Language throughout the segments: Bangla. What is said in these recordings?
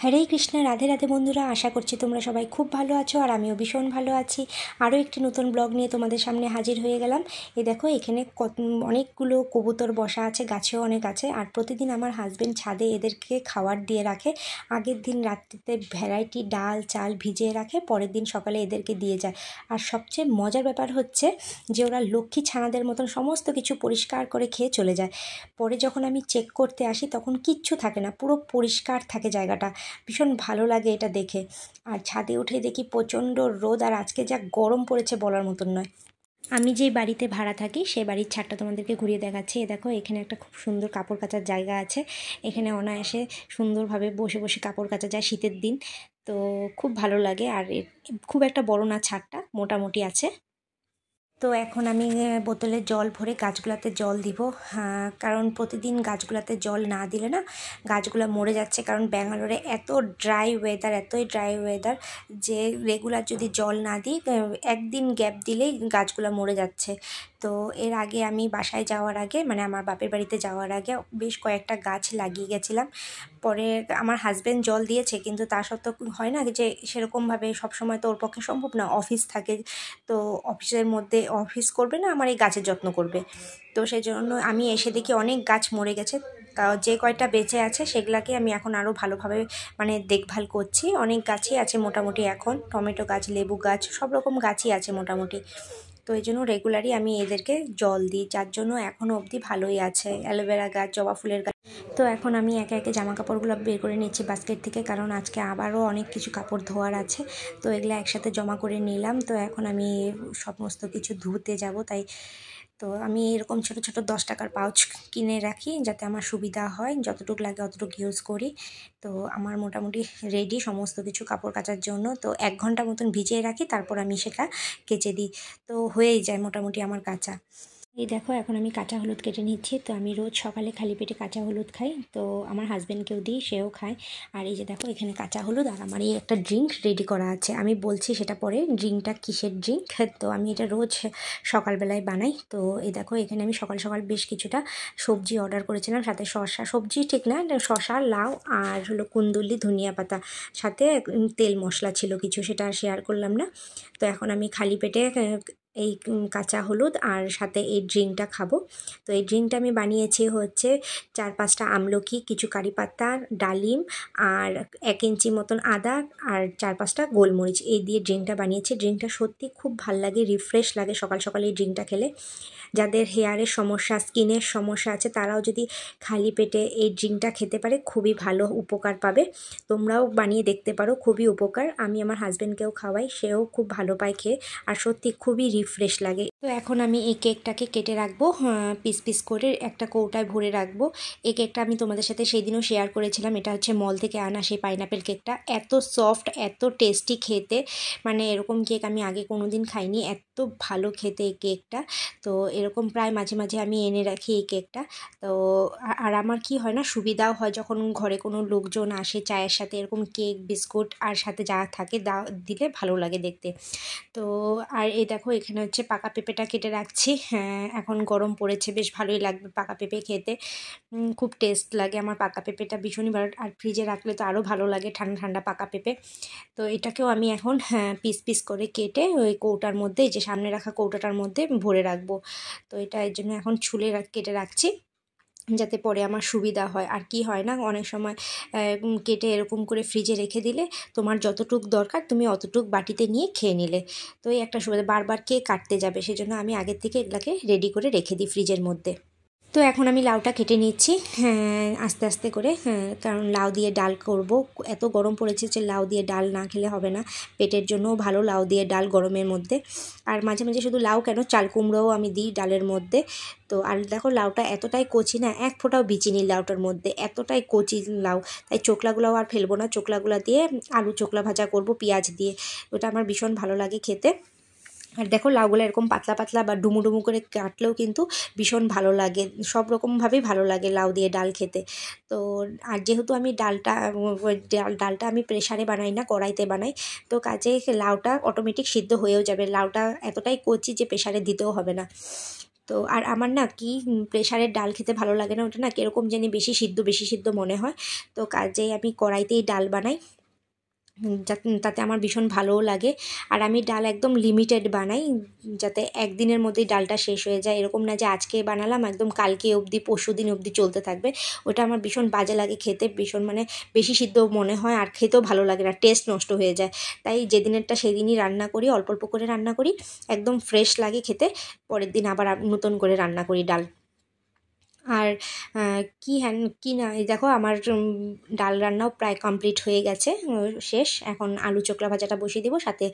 হরে কৃষ্ণ, রাধে রাধে বন্ধুরা। আশা করছি তোমরা সবাই খুব ভালো আছো আর আমিও ভীষণ ভালো আছি। আরও একটি নতুন ব্লগ নিয়ে তোমাদের সামনে হাজির হয়ে গেলাম। এই দেখো, এখানে অনেকগুলো কবুতর বসা আছে, গাছেও অনেক আছে। আর প্রতিদিন আমার হাজবেন্ড ছাদে এদেরকে খাবার দিয়ে রাখে। আগের দিন রাত্রিতে ভ্যারাইটি ডাল চাল ভিজিয়ে রাখে, পরের দিন সকালে এদেরকে দিয়ে যায়। আর সবচেয়ে মজার ব্যাপার হচ্ছে যে ওরা লক্ষ্মী ছানাদের মতন সমস্ত কিছু পরিষ্কার করে খেয়ে চলে যায়। পরে যখন আমি চেক করতে আসি তখন কিচ্ছু থাকে না, পুরো পরিষ্কার থাকে জায়গাটা। ভীষণ ভালো লাগে এটা দেখে। আর ছাদে উঠে দেখি প্রচণ্ড রোদ, আর আজকে যা গরম পড়েছে বলার মতন নয়। আমি যে বাড়িতে ভাড়া থাকি সেই বাড়ির ছাদটা তোমাদেরকে ঘুরিয়ে দেখাচ্ছি। এ দেখো, এখানে একটা খুব সুন্দর কাপড় কাচার জায়গা আছে। এখানে অনায়াসে সুন্দরভাবে বসে বসে কাপড় কাচা যায় শীতের দিন। তো খুব ভালো লাগে। আর খুব একটা বড় না ছাদটা, মোটামুটি আছে। তো এখন আমি বোতলে জল ভরে গাছগুলোতে জল দিব, কারণ প্রতিদিন গাছগুলোতে জল না দিলে না গাছগুলো মরে যাচ্ছে। কারণ ব্যাঙ্গালোরে এতই ড্রাই ওয়েদার যে রেগুলার যদি জল না দিই, একদিন গ্যাপ দিলেই গাছগুলো মরে যাচ্ছে। তো এর আগে আমি বাসায় যাওয়ার আগে, মানে আমার বাপের বাড়িতে যাওয়ার আগে বেশ কয়েকটা গাছ লাগিয়ে গেছিলাম। পরে আমার হাজব্যান্ড জল দিয়েছে, কিন্তু তা সত্ত্বেও হয় না যে সেরকমভাবে সবসময় তো ওর পক্ষে সম্ভব না, অফিস থাকে। তো অফিসের মধ্যে অফিস করবে না, আমার এই গাছের যত্ন করবে। তো সেই জন্য আমি এসে দেখি অনেক গাছ মরে গেছে। তাও যে কয়টা বেঁচে আছে সেগুলাকে আমি এখন আরও ভালোভাবে মানে দেখভাল করছি। অনেক গাছই আছে মোটামুটি এখন, টমেটো গাছ, লেবু গাছ, সব রকম গাছই আছে মোটামুটি। তো এই জন্য রেগুলারই আমি এদেরকে জল দিই, যার জন্য এখনও অবধি ভালোই আছে। অ্যালোভেরা গাছ, জবা ফুলের গাছ। তো এখন আমি একে একে জামা কাপড়গুলো বের করে নিচ্ছি বাস্কেট থেকে, কারণ আজকে আবারও অনেক কিছু কাপড় ধোয়ার আছে। তো এগুলো একসাথে জমা করে নিলাম। তো এখন আমি সমস্ত কিছু ধুতে যাব, তাই তো আমি এরকম ছোট ছোট 10 টাকার পাউচ কিনে রাখি, যাতে আমার সুবিধা হয়, যতটুকু লাগে অতটুকু ইউজ করি। তো আমার মোটামুটি রেডি সমস্ত কিছু কাপড় কাচার জন্য। তো 1 ঘন্টা মতন ভিজিয়ে রাখি, তারপর আমি সেটা কেচে দিই। তো হয়েই যায় মোটামুটি আমার কাচা। এই দেখো, এখন আমি কাঁচা হলুদ কেটে নিচ্ছি। তো আমি রোজ সকালে খালি পেটে কাঁচা হলুদ খাই, তো আমার হাজব্যান্ডকেও দিই, সেও খায়। আর এই যে দেখো, এখানে কাঁচা হলুদ আর আমার এই একটা ড্রিঙ্ক রেডি করা আছে। আমি বলছি সেটা পরে ড্রিঙ্কটা কিসের ড্রিঙ্ক। তো আমি এটা রোজ সকালবেলায় বানাই। তো এই দেখো, এখানে আমি সকাল সকাল বেশ কিছুটা সবজি অর্ডার করেছিলাম, সাথে শসা, সবজি ঠিক না, শসা, লাউ আর হলো কুন্দুলি, ধনিয়া পাতা, সাথে তেল মশলা ছিল কিছু, সেটা আর শেয়ার করলাম না। তো এখন আমি খালি পেটে এই কাঁচা হলুদ আর সাথে এই ড্রিঙ্কটা খাবো। তো এই ড্রিঙ্কটা আমি বানিয়েছি হচ্ছে 4-5টা আমলকি, কিছু কারি পাতা, ডালিম আর 1 ইঞ্চি মতন আদা আর 4-5টা গোলমরিচ, এই দিয়ে ড্রিঙ্কটা বানিয়েছি। ড্রিঙ্কটা সত্যি খুব ভাল লাগে, রিফ্রেশ লাগে সকাল সকালে এই ড্রিঙ্কটা খেলে। যাদের হেয়ারের সমস্যা, স্কিনের সমস্যা আছে, তারাও যদি খালি পেটে এই ড্রিঙ্কটা খেতে পারে খুবই ভালো উপকার পাবে। তোমরাও বানিয়ে দেখতে পারো, খুবই উপকার। আমি আমার হাজব্যান্ডকেও খাওয়াই, সেও খুব ভালো পায় খেয়ে, আর সত্যি খুবই রিফ্রেশ লাগে। তো এখন আমি এই কেকটাকে কেটে রাখবো, পিস পিস করে একটা কৌটায় ভরে রাখবো। এই কেকটা আমি তোমাদের সাথে সেই দিনও শেয়ার করেছিলাম। এটা হচ্ছে মল থেকে আনা সেই পাইনাপেল কেকটা। এত সফট, এত টেস্টি খেতে, মানে এরকম কেক আমি আগে কোনো দিন খাইনি। এত ভালো খেতে এই কেকটা। তো এরকম প্রায় মাঝে মাঝে আমি এনে রাখি এই কেকটা। তো আর আমার কি হয় না, সুবিধাও হয় যখন ঘরে কোনো লোকজন আসে চায়ের সাথে, এরকম কেক, বিস্কুট আর সাথে যা থাকে দিলে ভালো লাগে দেখতে। তো আর এই দেখো, এখানে হচ্ছে পাকা পেঁপেটা কেটে রাখছি। হ্যাঁ, এখন গরম পড়েছে, বেশ ভালোই লাগবে পাকা পেঁপে খেতে। খুব টেস্ট লাগে আমার পাকা পেঁপেটা, ভীষণই ভালো। আর ফ্রিজে রাখলে তো আরও ভালো লাগে ঠান্ডা ঠান্ডা পাকা পেঁপে। তো এটাকেও আমি এখন পিস পিস করে কেটে ওই কৌটার মধ্যে, যে সামনে রাখা কৌটাটার মধ্যে ভরে রাখবো। তো এটা এর জন্য এখন ছুলে কেটে রাখছি, যাতে পরে আমার সুবিধা হয়। আর কি হয় না, অনেক সময় কেটে এরকম করে ফ্রিজে রেখে দিলে তোমার যতটুক দরকার তুমি অতটুক বাটিতে নিয়ে খেয়ে নিলে। তো এই একটা সুবিধা, বারবার কে কাটতে যাবে, সেজন্য আমি আগের থেকে এগুলাকে রেডি করে রেখে দিই ফ্রিজের মধ্যে। তো এখন আমি লাউটা কেটে নিচ্ছি, আস্তে আস্তে করে, কারণ লাউ দিয়ে ডাল করব। এত গরম পড়েছে যে লাউ দিয়ে ডাল না খেলে হবে না, পেটের জন্যও ভালো লাউ দিয়ে ডাল গরমের মধ্যে। আর মাঝে মাঝে শুধু লাউ কেন, চাল কুমড়োও আমি দিই ডালের মধ্যে। তো আর দেখো, লাউটা এতটাই কচি না, এক ফোঁটাও বিচি নেই লাউটার মধ্যে, এতটাই কচি লাউ। তাই চোকলাগুলোও আর ফেলবো না, চোকলাগুলো দিয়ে আলু চোকলা ভাজা করব পেঁয়াজ দিয়ে। ওটা আমার ভীষণ ভালো লাগে খেতে। আর দেখো, লাউগুলো এরকম পাতলা পাতলা বা ডুমু ডুমু করে কাটলেও কিন্তু ভীষণ ভালো লাগে, সব রকমভাবেই ভালো লাগে লাউ দিয়ে ডাল খেতে। তো আর যেহেতু আমি ডালটা আমি প্রেসারে বানাই না, কড়াইতে বানাই, তো কাজে লাউটা অটোমেটিক সিদ্ধ হয়েও যাবে। লাউটা এতটাই কচি যে প্রেসারে দিতেও হবে না। তো আর আমার না কি প্রেশারের ডাল খেতে ভালো লাগে না, ওটা না কীরকম জানি বেশি সিদ্ধ মনে হয়। তো কাজেই আমি কড়াইতেই ডাল বানাই, তাতে আমার ভীষণ ভালোও লাগে। আর আমি ডাল একদম লিমিটেড বানাই, যাতে একদিনের মধ্যেই ডালটা শেষ হয়ে যায়। এরকম না যে আজকে বানালাম একদম কালকে অবধি পরশু দিন অবধি চলতে থাকবে, ওটা আমার ভীষণ বাজে লাগে খেতে, ভীষণ মানে বেশি সিদ্ধ মনে হয় আর খেতেও ভালো লাগে না, টেস্ট নষ্ট হয়ে যায়। তাই যেদিনেরটা সেদিনই রান্না করি, অল্প অল্প করে রান্না করি, একদম ফ্রেশ লাগে খেতে। পরের দিন আবার নতুন করে রান্না করি ডাল। আর কি না, এই দেখো আমার ডাল রান্নাও প্রায় কমপ্লিট হয়ে গেছে, শেষ। এখন আলু চোকলা ভাজাটা বসিয়ে দেবো, সাথে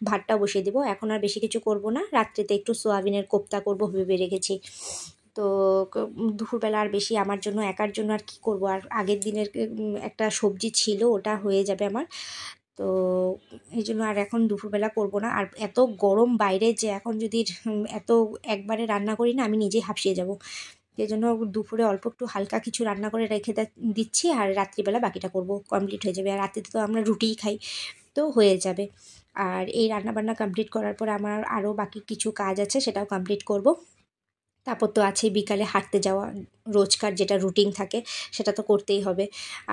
ভাতটাও বসিয়ে দেবো। এখন আর বেশি কিছু করব না, রাত্রিতে একটু সোয়াবিনের কোপ্তা করব ভেবে রেখেছি। তো দুপুরবেলা আর বেশি আমার জন্য একার জন্য আর কি করব, আর আগের দিনের একটা সবজি ছিল ওটা হয়ে যাবে আমার। তো এই জন্য আর এখন দুপুরবেলা করব না। আর এত গরম বাইরে যে এখন যদি এত একবারে রান্না করি না, আমি নিজেই হাঁপিয়ে যাব। এই জন্য দুপুরে অল্প একটু হালকা কিছু রান্না করে রেখে দিচ্ছি, আর রাত্রিবেলা বাকিটা করব, কমপ্লিট হয়ে যাবে। আর রাত্রিতে তো আমরা রুটিই খাই, তো হয়ে যাবে। আর এই রান্নাবান্না কমপ্লিট করার পর আমার আরও বাকি কিছু কাজ আছে, সেটাও কমপ্লিট করব। তারপর তো আছে বিকালে হাঁটতে যাওয়া, রোজকার যেটা রুটিন থাকে সেটা তো করতেই হবে।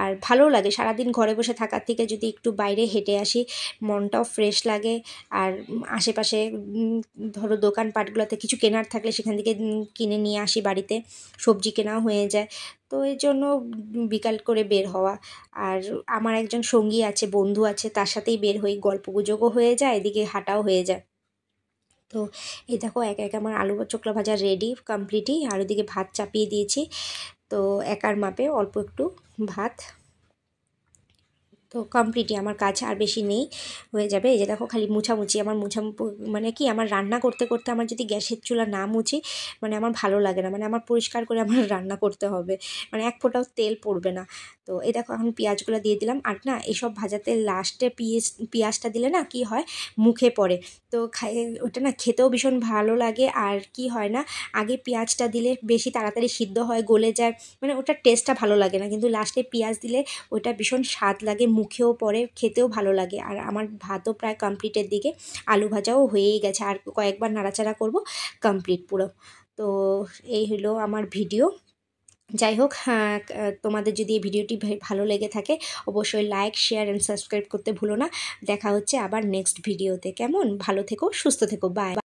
আর ভালোও লাগে সারাদিন ঘরে বসে থাকার থেকে যদি একটু বাইরে হেঁটে আসি, মনটাও ফ্রেশ লাগে। আর আশেপাশে ধরো দোকানপাটগুলোতে কিছু কেনার থাকলে সেখান থেকে কিনে নিয়ে আসি বাড়িতে, সবজি কেনাও হয়ে যায়। তো এই জন্য বিকাল করে বের হওয়া। আর আমার একজন সঙ্গী আছে, বন্ধু আছে, তার সাথেই বের হই, গল্পগুজবও হয়ে যায়, এদিকে হাঁটাও হয়ে যায়। তো এই দেখো একে একে আমার আলু চোকলা ভাজা রেডি কমপ্লিটই, আর ওদিকে ভাত চাপিয়ে দিয়েছি। তো একার মাপে অল্প একটু ভাত, তো কমপ্লিটই আমার কাজ, আর বেশি নেই, হয়ে যাবে। এই যে দেখো খালি মুছামুছি, আমার মানে কি আমার রান্না করতে করতে আমার যদি গ্যাসের চুলা না মুছি, মানে আমার ভালো লাগে না, মানে আমার পরিষ্কার করে আমার রান্না করতে হবে, মানে এক ফোঁটাও তেল পড়বে না। তো এই দেখো এখন পেঁয়াজগুলো দিয়ে দিলাম। আর না এসব ভাজাতে লাস্টে পেঁয়াজটা দিলে না কি হয়, মুখে পড়ে। তো ওটা না খেতেও ভীষণ ভালো লাগে। আর কি হয় না, আগে পেঁয়াজটা দিলে বেশি তাড়াতাড়ি সিদ্ধ হয়, গলে যায়, মানে ওটার টেস্টটা ভালো লাগে না। কিন্তু লাস্টে পেঁয়াজ দিলে ওটা ভীষণ স্বাদ লাগে, মুখেও পড়ে, খেতেও ভালো লাগে। আর আমার ভাতও প্রায় কমপ্লিটের দিকে, আলু ভাজাও হয়েই গেছে, আর কয়েকবার নাড়াচাড়া করব, কমপ্লিট পুরো। তো এই হলো আমার ভিডিও। যাই হোক, তোমাদের যদি এই ভিডিওটি ভালো লেগে থাকে অবশ্যই লাইক, শেয়ার অ্যান্ড সাবস্ক্রাইব করতে ভুলো না। দেখা হচ্ছে আবার নেক্সট ভিডিওতে। কেমন? ভালো থেকো, সুস্থ থেকো, বাই।